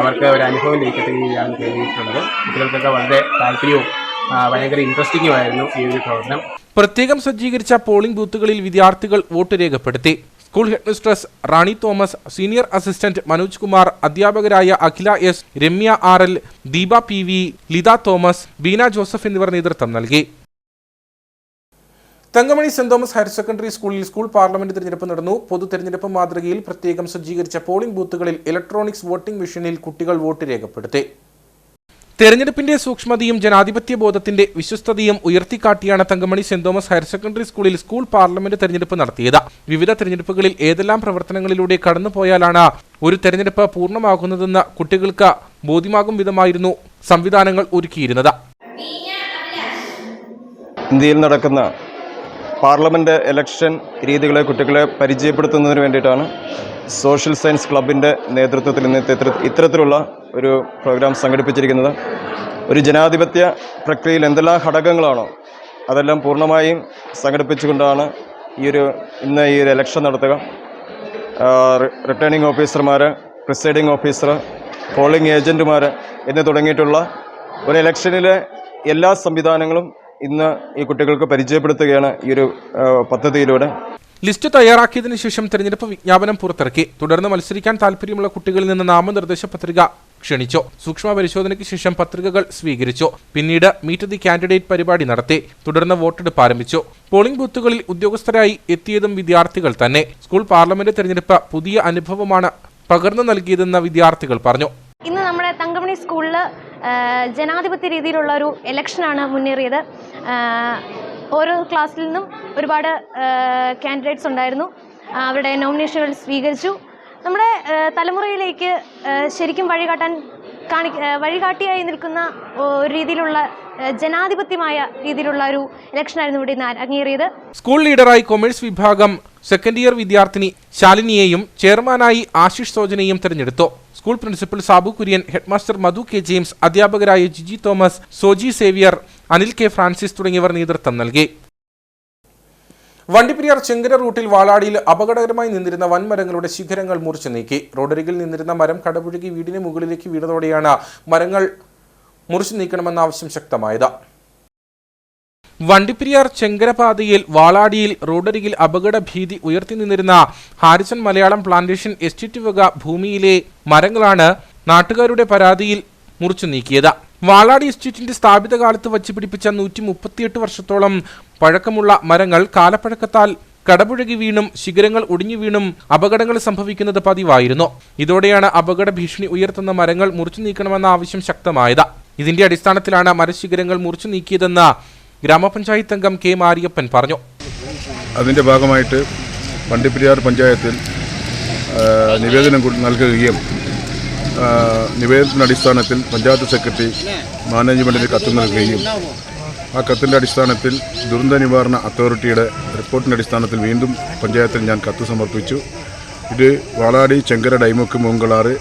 അവർക്ക് ഒരു അനുഭവം ലഭിക്കത്തക്ക രീതിയിലാണ് ക്രമീകരിച്ചിട്ടുള്ളത്. കുട്ടികൾക്കൊക്കെ വളരെ താല്പര്യവും ഭയങ്കര ഇൻട്രസ്റ്റിംഗും ആയിരുന്നു ഈ ഒരു പ്രവർത്തനം. പ്രത്യേകം സജ്ജീകരിച്ച പോളിംഗ് ബൂത്തുകളിൽ വിദ്യാർത്ഥികൾ വോട്ട് രേഖപ്പെടുത്തി. School headmistress Rani Thomas, senior assistant Manoj Kumar, അധ്യാപകരായ Akhila S, Ramya RL, Deepa PV, Litha Thomas, Beena Joseph എന്നിവർ നേതൃത്വം നൽകി. Thankamani saint Thomas higher secondary സ്കൂളിൽ സ്കൂൾ പാർലമെന്റ് തിരഞ്ഞെടുപ്പ് നടന്നു. പൊതു തെരഞ്ഞെടുപ്പ് മാതൃകയിൽ പ്രത്യേകം സജ്ജീകരിച്ച പോളിംഗ് ബൂത്തുകളിൽ ഇലക്ട്രോണിക്സ് വോട്ടിംഗ് മെഷീനിൽ കുട്ടികൾ വോട്ട് രേഖപ്പെടുത്തി. തെരഞ്ഞെടുപ്പിന്റെ സൂക്ഷ്മതയും ജനാധിപത്യ ബോധത്തിന്റെ വിശ്വസ്തതയും ഉയർത്തിക്കാട്ടിയാണ് Thankamani saint Thomas higher secondary സ്കൂളിൽ സ്കൂൾ പാർലമെന്റ് തെരഞ്ഞെടുപ്പ് നടത്തിയത്. വിവിധ തെരഞ്ഞെടുപ്പുകളിൽ ഏതെല്ലാം പ്രവർത്തനങ്ങളിലൂടെ കടന്നുപോയാലാണ് ഒരു തെരഞ്ഞെടുപ്പ് പൂർണ്ണമാകുന്നതെന്ന് കുട്ടികൾക്ക് ബോധ്യമാകും വിധമായിരുന്നു സംവിധാനങ്ങൾ ഒരുക്കിയിരുന്നത്. ഇന്ത്യയിൽ നടക്കുന്ന പാർലമെന്റ് ഇലക്ഷൻ രീതികളെ കുട്ടികളെ പരിചയപ്പെടുത്തുന്നതിന് വേണ്ടിയിട്ടാണ് സോഷ്യൽ സയൻസ് ക്ലബിൻ്റെ നേതൃത്വത്തിൽ ഇത്തരത്തിലുള്ള ഒരു പ്രോഗ്രാം സംഘടിപ്പിച്ചിരിക്കുന്നത്. ഒരു ജനാധിപത്യ പ്രക്രിയയിൽ എന്തെല്ലാം ഘടകങ്ങളാണോ അതെല്ലാം പൂർണ്ണമായും സംഘടിപ്പിച്ചുകൊണ്ടാണ് ഇന്ന് ഈ ഒരു ഇലക്ഷൻ നടത്തുക. റിട്ടേണിംഗ് ഓഫീസർമാർ, പ്രിസൈഡിംഗ് ഓഫീസർ, പോളിംഗ് ഏജൻറ്റുമാർ എന്ന് തുടങ്ങിയിട്ടുള്ള ഒരു ഇലക്ഷനിലെ എല്ലാ സംവിധാനങ്ങളും ഇന്ന് ഈ കുട്ടികൾക്ക് പരിചയപ്പെടുത്തുകയാണ് ഈ ഒരു പദ്ധതിയിലൂടെ. ലിസ്റ്റ് തയ്യാറാക്കിയതിനു ശേഷം തെരഞ്ഞെടുപ്പ് വിജ്ഞാപനം പുറത്തിറക്കി. തുടർന്ന് മത്സരിക്കാൻ താൽപ്പര്യമുള്ള കുട്ടികളിൽ നിന്ന് നാമനിർദ്ദേശ പത്രിക ക്ഷണിച്ചു. സൂക്ഷ്മ പരിശോധനയ്ക്ക് ശേഷം പത്രികകൾ സ്വീകരിച്ചു. പിന്നീട് മീറ്റ് ദി കാൻഡിഡേറ്റ് പരിപാടി നടത്തി. തുടർന്ന് വോട്ടെടുപ്പ് ആരംഭിച്ചു. പോളിംഗ് ബൂത്തുകളിൽ ഉദ്യോഗസ്ഥരായി എത്തിയതും വിദ്യാർത്ഥികൾ തന്നെ. സ്കൂൾ പാർലമെന്റ് തെരഞ്ഞെടുപ്പ് പുതിയ അനുഭവമാണ് പകർന്നു നൽകിയതെന്ന് വിദ്യാർത്ഥികൾ പറഞ്ഞു. ഇന്ന് നമ്മുടെ തങ്കമണി സ്കൂളിൽ ജനാധിപത്യ രീതിയിലുള്ള ഒരു ഇലക്ഷനാണ് മുന്നേറിയത്. ഓരോ ക്ലാസ്സിൽ നിന്നും ഒരുപാട് കാൻഡിഡേറ്റ്സ് ഉണ്ടായിരുന്നു. അവരുടെ നോമിനേഷനുകൾ സ്വീകരിച്ചു. നമ്മുടെ തലമുറയിലേക്ക് ശരിക്കും വഴികാട്ടിയായി നിൽക്കുന്ന ഒരു രീതിയിലുള്ള ജനാധിപത്യമായ രീതിയിലുള്ള ഒരു ഇലക്ഷനായിരുന്നു ഇവിടെ ഇന്ന് അരങ്ങേറിയത്. സ്കൂൾ ലീഡറായി കൊമേഴ്സ് വിഭാഗം സെക്കൻഡ് ഇയർ വിദ്യാർത്ഥിനി ശാലിനിയെയും ചെയർമാനായി ആശിഷ് സോജനെയും തെരഞ്ഞെടുത്തു. School principal Sabu Kurian, headmaster Madhu K. James, അധ്യാപകരായ ജിജി തോമസ്, സോജി സേവിയർ, അനിൽ K. ഫ്രാൻസിസ് തുടങ്ങിയവർ നേതൃത്വം നൽകി. വണ്ടിപ്പെരിയാർ ചെങ്കര റൂട്ടിൽ വാളാടിയിൽ അപകടകരമായി നിന്നിരുന്ന വൻമരങ്ങളുടെ ശിഖരങ്ങൾ മുറിച്ചു നീക്കി. റോഡരികിൽ നിന്നിരുന്ന മരം കടപുഴകി വീടിന് മുകളിലേക്ക് വീണതോടെയാണ് മരങ്ങൾ മുറിച്ചു നീക്കണമെന്ന ആവശ്യം ശക്തമായത്. വണ്ടിപ്പെരിയാർ ചെങ്കരപാതയിൽ വാളാടിയിൽ റോഡരികിൽ അപകട ഭീതി ഉയർത്തി നിന്നിരുന്ന ഹാരിസൺ മലയാളം പ്ലാന്റേഷൻ എസ്റ്റേറ്റ് വക ഭൂമിയിലെ മരങ്ങളാണ് നാട്ടുകാരുടെ പരാതിയിൽ മുറിച്ചു നീക്കിയത്. വാളാടി എസ്റ്റേറ്റിന്റെ സ്ഥാപിത കാലത്ത് വച്ചുപിടിപ്പിച്ച 138 വർഷത്തോളം പഴക്കമുള്ള മരങ്ങൾ കാലപ്പഴക്കത്താൽ കടപുഴകി വീണും ശിഖരങ്ങൾ ഒടിഞ്ഞു വീണും അപകടങ്ങൾ സംഭവിക്കുന്നത് പതിവായിരുന്നു. ഇതോടെയാണ് അപകട ഭീഷണി ഉയർത്തുന്ന മരങ്ങൾ മുറിച്ചു നീക്കണമെന്ന ആവശ്യം ശക്തമായത്. ഇതിന്റെ അടിസ്ഥാനത്തിലാണ് മരശിഖരങ്ങൾ മുറിച്ചു നീക്കിയതെന്ന് ഗ്രാമപഞ്ചായത്ത് അംഗം K. മാരിയപ്പൻ പറഞ്ഞു. അതിൻ്റെ ഭാഗമായിട്ട് വണ്ടിപ്പെരിയാർ പഞ്ചായത്തിൽ നിവേദനം നൽകുകയും നിവേദനത്തിൻ്റെ അടിസ്ഥാനത്തിൽ പഞ്ചായത്ത് സെക്രട്ടറി മാനേജ്മെൻറ്റിന് കത്ത് നൽകുകയും ആ കത്തിൻ്റെ അടിസ്ഥാനത്തിൽ ദുരന്ത നിവാരണ അതോറിറ്റിയുടെ റിപ്പോർട്ടിൻ്റെ അടിസ്ഥാനത്തിൽ വീണ്ടും പഞ്ചായത്തിൽ ഞാൻ കത്ത് സമർപ്പിച്ചു. ഇത് വാളാടി, ചെങ്കര, ഡൈമുക്ക്, മൂങ്കളാറ്,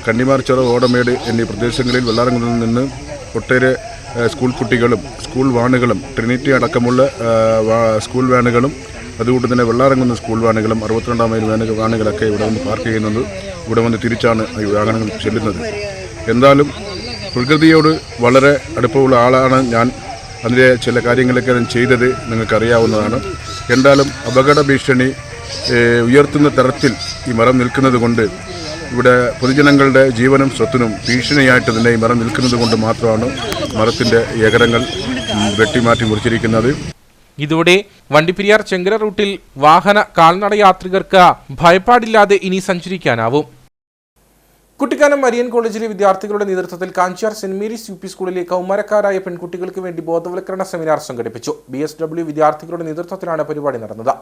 കണ്ണിമാർച്ചിറ, ഓടമേട് എന്നീ പ്രദേശങ്ങളിൽ വെള്ളാരങ്ങളിൽ നിന്ന് ഒട്ടേറെ സ്കൂൾ കുട്ടികളും സ്കൂൾ വാനുകളും ട്രിനിറ്റി അടക്കമുള്ള സ്കൂൾ വാനുകളും അതുകൊണ്ട് തന്നെ വെള്ളാറങ്ങുന്ന സ്കൂൾ വാനുകളും 62-ാം മൈൽ വാനുകളൊക്കെ ഇവിടെ വന്ന് പാർക്ക് ചെയ്യുന്നത്. ഇവിടെ വന്ന് തിരിച്ചാണ് ഈ വാഹനങ്ങൾ ചെല്ലുന്നത്. എന്തായാലും പ്രകൃതിയോട് വളരെ അടുപ്പമുള്ള ആളാണ് ഞാൻ. അതിൻ്റെ ചില കാര്യങ്ങളൊക്കെ ഞാൻ ചെയ്തത് നിങ്ങൾക്കറിയാവുന്നതാണ്. എന്തായാലും അപകട ഭീഷണി ഉയർത്തുന്ന തരത്തിൽ ഈ മരം നിൽക്കുന്നത് കൊണ്ട്, ഇവിടെ പൊതുജനങ്ങളുടെ ജീവനും സ്വത്തിനും ഭീഷണിയായിട്ട് തന്നെ ഈ മരം നിൽക്കുന്നത് കൊണ്ട് മാത്രമാണ് മരത്തിൻ്റെ ഏകരങ്ങൾ വെട്ടിമാറ്റി മുറിച്ചിരിക്കുന്നത്. ഇതോടെ വണ്ടിപ്പെരിയാർ ചെങ്കര റൂട്ടിൽ വാഹന കാൽനട യാത്രികർക്ക് ഭയപ്പാടില്ലാതെ ഇനി സഞ്ചരിക്കാനാവും. കുട്ടിക്കാനം മരിയൻ കോളേജിലെ വിദ്യാർത്ഥികളുടെ നേതൃത്വത്തിൽ Kanchiyar saint Mary's U P സ്കൂളിലെ കൗമാരക്കാരായ പെൺകുട്ടികൾക്ക് വേണ്ടി ബോധവൽക്കരണ സെമിനാർ സംഘടിപ്പിച്ചു. BSW വിദ്യാർത്ഥികളുടെ നേതൃത്വത്തിലാണ് പരിപാടി നടന്നത്.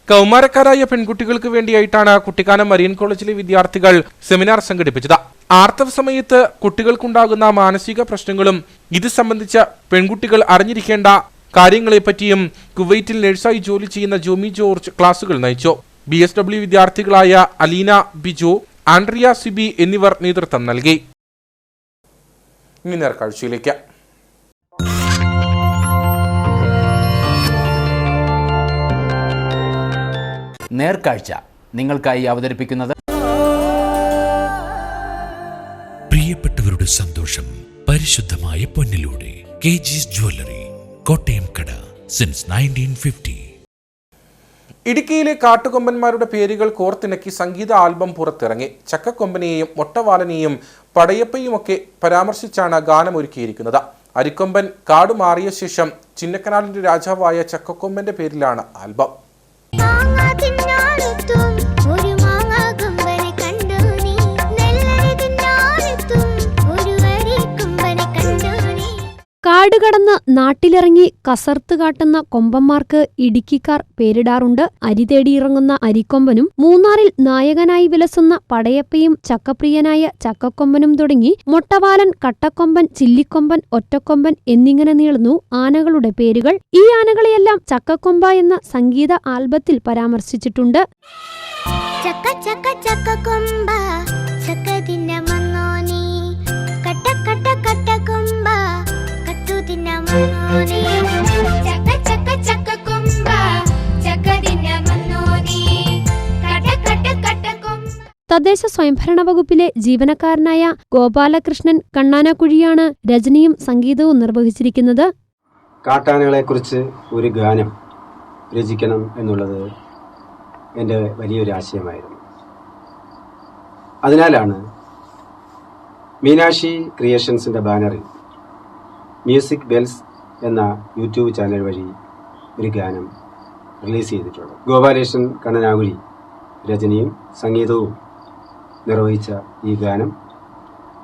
കൗമാരക്കാരായ പെൺകുട്ടികൾക്ക് വേണ്ടിയായിട്ടാണ് കുട്ടിക്കാനം മരിയൻ കോളേജിലെ വിദ്യാർത്ഥികൾ സെമിനാർ സംഘടിപ്പിച്ചത്. ആർത്തവ സമയത്ത് കുട്ടികൾക്കുണ്ടാകുന്ന മാനസിക പ്രശ്നങ്ങളും ഇത് സംബന്ധിച്ച് പെൺകുട്ടികൾ അറിഞ്ഞിരിക്കേണ്ട കാര്യങ്ങളെപ്പറ്റിയും കുവൈറ്റിൽ നഴ്സായി ജോലി ചെയ്യുന്ന ജോമി ജോർജ് ക്ലാസുകൾ നയിച്ചു. BSW വിദ്യാർത്ഥികളായ അലീന ബിജു, ആൻഡ്രിയ സിബി എന്നിവർ നേതൃത്വം നൽകി. ഇനി നേർക്കാഴ്ചയിലേക്ക്. നേർക്കാഴ്ച നിങ്ങൾക്കായി അവതരിപ്പിക്കുന്നത് പ്രിയപ്പെട്ടവരുടെ സന്തോഷം പരിശുദ്ധമായ പൊന്നിലൂടെ KG's ജ്വല്ലറി, കോട്ടയം കട, സിൻസ് 1950. ഇടുക്കിയിലെ കാട്ടുകൊമ്പന്മാരുടെ പേരുകൾ കോർത്തിണക്കി സംഗീത ആൽബം പുറത്തിറങ്ങി. ചക്കക്കൊമ്പനെയും മൊട്ടവാലനെയും പടയപ്പയുമൊക്കെ പരാമർശിച്ചാണ് ഗാനമൊരുക്കിയിരിക്കുന്നത്. അരിക്കൊമ്പൻ കാട് മാറിയ ശേഷം ചിന്നക്കനാലിന്റെ രാജാവായ ചക്കക്കൊമ്പന്റെ പേരിലാണ് ആൽബം. കാടുകടന്ന് നാട്ടിലിറങ്ങി കസർത്ത് കാട്ടുന്ന കൊമ്പന്മാർക്ക് ഇടുക്കിക്കാർ പേരിടാറുണ്ട്. അരി തേടിയിറങ്ങുന്ന അരിക്കൊമ്പനും മൂന്നാറിൽ നായകനായി വിലസുന്ന പടയപ്പയും ചക്കപ്രിയനായ ചക്കക്കൊമ്പനും തുടങ്ങി മൊട്ടവാലൻ, കട്ടക്കൊമ്പൻ, ചില്ലിക്കൊമ്പൻ, ഒറ്റക്കൊമ്പൻ എന്നിങ്ങനെ നീളുന്നു ആനകളുടെ പേരുകൾ. ഈ ആനകളെയെല്ലാം ചക്കക്കൊമ്പ എന്ന സംഗീത ആൽബത്തിൽ പരാമർശിച്ചിട്ടുണ്ട്. ചക്ക ചക്ക ചക്കക്കൊമ്പ ചക്കതിന്ന മന്നോനി കട്ട കട്ട കട്ടക്കൊമ്പ കട്ടുതിന്ന മന്നോനി ചക്ക ചക്ക ചക്കക്കൊമ്പ ചക്കതിന്ന മന്നോനി കട്ട കട്ട കട്ടക്കൊമ്പ. തദ്ദേശ സ്വയംഭരണ വകുപ്പിലെ ജീവനക്കാരനായ ഗോപാലകൃഷ്ണൻ കണ്ണാനക്കുഴിയാണ് രചനയും സംഗീതവും നിർവഹിച്ചിരിക്കുന്നത്. കാട്ടാനകളെക്കുറിച്ച് ഒരു ഗാനം രചിക്കണം എന്നുള്ളത് എൻ്റെ വലിയൊരു ആശയമായിരുന്നു. അതിനാലാണ് മീനാക്ഷി ക്രിയേഷൻസിൻ്റെ ബാനറിൽ മ്യൂസിക് ബെൽസ് എന്ന യൂട്യൂബ് ചാനൽ വഴി ഒരു ഗാനം റിലീസ് ചെയ്തിട്ടുള്ളത്. ഗോപാലകൃഷ്ണൻ കണ്ണനാകുഴി രചനയും സംഗീതവും നിർവഹിച്ച ഈ ഗാനം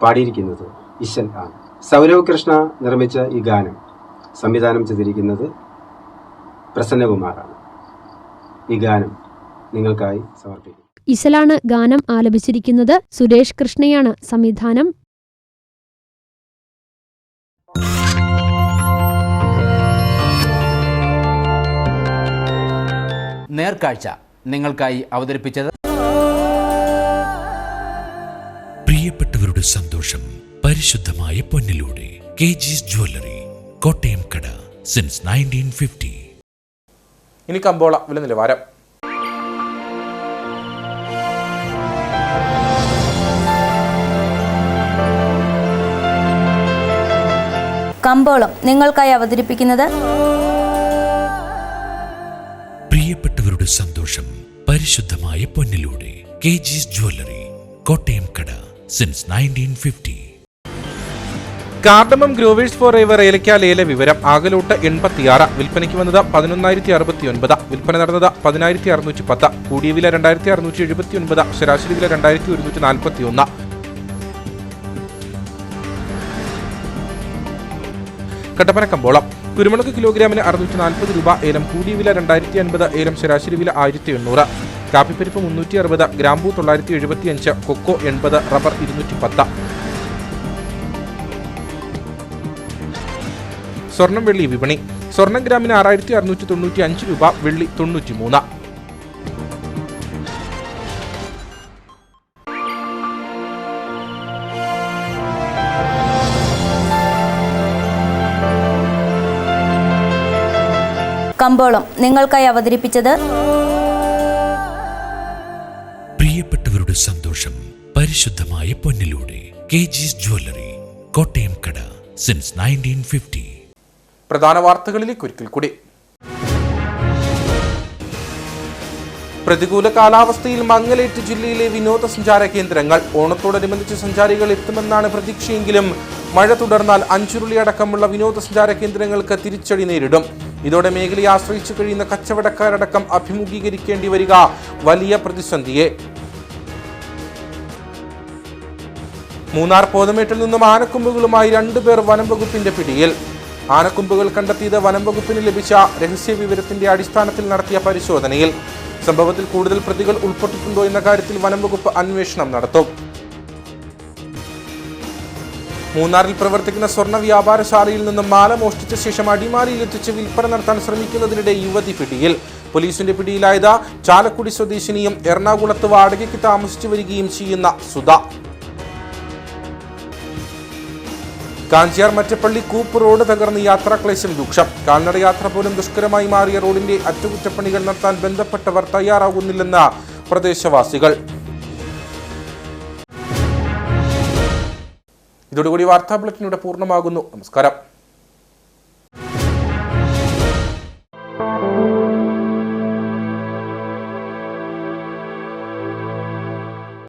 പാടിയിരിക്കുന്നത് ഇശൽ ആണ്. സൗരവ് കൃഷ്ണ നിർമ്മിച്ച ഈ ഗാനം സംവിധാനം ചെയ്തിരിക്കുന്നത് പ്രസന്നകുമാറാണ്. ഈ ഗാനം നിങ്ങൾക്കായി സമർപ്പിക്കും. ഇശലാണ് ഗാനം ആലപിച്ചിരിക്കുന്നത്. സുരേഷ് കൃഷ്ണയാണ് സംവിധാനം. നേർക്കാഴ്ച നിങ്ങൾക്കായി അവതരിപ്പിച്ചത് പ്രിയപ്പെട്ടവരുടെ സന്തോഷം പരിശുദ്ധമായ പൊന്നിലൂടെ KG's ജ്വല്ലറി, കോട്ടയം കട, സിൻസ് 1950. ഇനി കമ്പോള വില നിലവാരം. കമ്പോളം നിങ്ങൾക്കായി അവതരിപ്പിക്കുന്നത് പ്രിയപ്പെട്ടവരുടെ സന്തോഷം പരിശുദ്ധമായ പൊന്നിലൂടെ KG's ജ്വല്ലറി, കോട്ടയം കട, since 1950. Cardamom growers for ever ഏലക്ക ലേല വിവരം. ആകലോട്ട് 86, വിൽപ്പനയ്ക്ക് വന്നത് 11,069, വിൽപ്പന നടന്നത് 10,610, കൂടിയ വില 2,679, ശരാശരി വില 2,141. കട്ടപ്പന കമ്പോളം. കുരുമുളക് കിലോഗ്രാമിന് 640 രൂപ, ഏലം കൂടിയ വില 2,050, ഏലം ശരാശരി വില 1,800. കാപ്പിപ്പരിപ്പ് 360, ഗ്രാമ്പൂ 975, കൊക്കോ 80, റബ്ബർ 210. സ്വർണം വെള്ളി വിപണി. സ്വർണം ഗ്രാമിന് 6,695 രൂപ, വെള്ളി 93. കമ്പോളം നിങ്ങൾക്കായി അവതരിപ്പിച്ചത് പ്രിയപ്പെട്ടവരുടെ സന്തോഷം പരിശുദ്ധമായ പൊന്നിലൂടെ KG's ജ്വല്ലറി, കോട്ടയം കട സിൻസ് 1950. പ്രധാന വാർത്തകളിലേക്ക് ഒരിക്കൽ കൂടി. പ്രതികൂല കാലാവസ്ഥയിൽ മങ്ങലേറ്റ് ജില്ലയിലെ വിനോദസഞ്ചാര കേന്ദ്രങ്ങൾ. ഓണത്തോടനുബന്ധിച്ച് സഞ്ചാരികൾ എത്തുമെന്നാണ് പ്രതീക്ഷയെങ്കിലും മഴ തുടർന്നാൽ അഞ്ചുരുളി അടക്കമുള്ള വിനോദസഞ്ചാര കേന്ദ്രങ്ങൾക്ക് തിരിച്ചടി നേരിടും. ഇതോടെ മേഖലയെ ആശ്രയിച്ചു കഴിയുന്ന കച്ചവടക്കാരടക്കം അഭിമുഖീകരിക്കേണ്ടി വരിക വലിയ പ്രതിസന്ധിയെ. മൂന്നാർ പോതമേട്ടിൽ നിന്നും ആനക്കൊമ്പുകളുമായി 2 പേർ വനം വകുപ്പിന്റെ പിടിയിൽ. ആനക്കൊമ്പുകൾ കണ്ടെത്തിയത് വനം വകുപ്പിന് ലഭിച്ച രഹസ്യ വിവരത്തിന്റെ അടിസ്ഥാനത്തിൽ നടത്തിയ പരിശോധനയിൽ. സംഭവത്തിൽ കൂടുതൽ പ്രതികൾ ഉൾപ്പെട്ടിട്ടുണ്ടോ എന്ന കാര്യത്തിൽ വനം വകുപ്പ് അന്വേഷണം നടത്തും. മൂന്നാറിൽ പ്രവർത്തിക്കുന്ന സ്വർണ്ണ വ്യാപാരശാലയിൽ നിന്നും മാല മോഷ്ടിച്ച ശേഷം അടിമാലിയിൽ എത്തിച്ച് വിൽപ്പന നടത്താൻ ശ്രമിക്കുന്നതിനിടെ യുവതി പിടിയിൽ. പോലീസിന്റെ പിടിയിലായത് ചാലക്കുടി സ്വദേശിനിയും എറണാകുളത്ത് വാടകയ്ക്ക് താമസിച്ചു വരികയും ചെയ്യുന്ന സുധ. കാഞ്ചിയാർ മറ്റപ്പള്ളി കൂപ്പ് റോഡ് തകർന്ന് യാത്രാക്ലേശം രൂക്ഷം. കാൽനടയാത്ര പോലും ദുഷ്കരമായി മാറിയ റോഡിന്റെ അറ്റകുറ്റപ്പണികൾ നടത്താൻ ബന്ധപ്പെട്ടവർ തയ്യാറാകുന്നില്ലെന്ന് പ്രദേശവാസികൾ. ഇതോടുകൂടി വാർത്താ ബുള്ളറ്റിൻ ഇവിടെ പൂർണ്ണമാകുന്നു. നമസ്കാരം.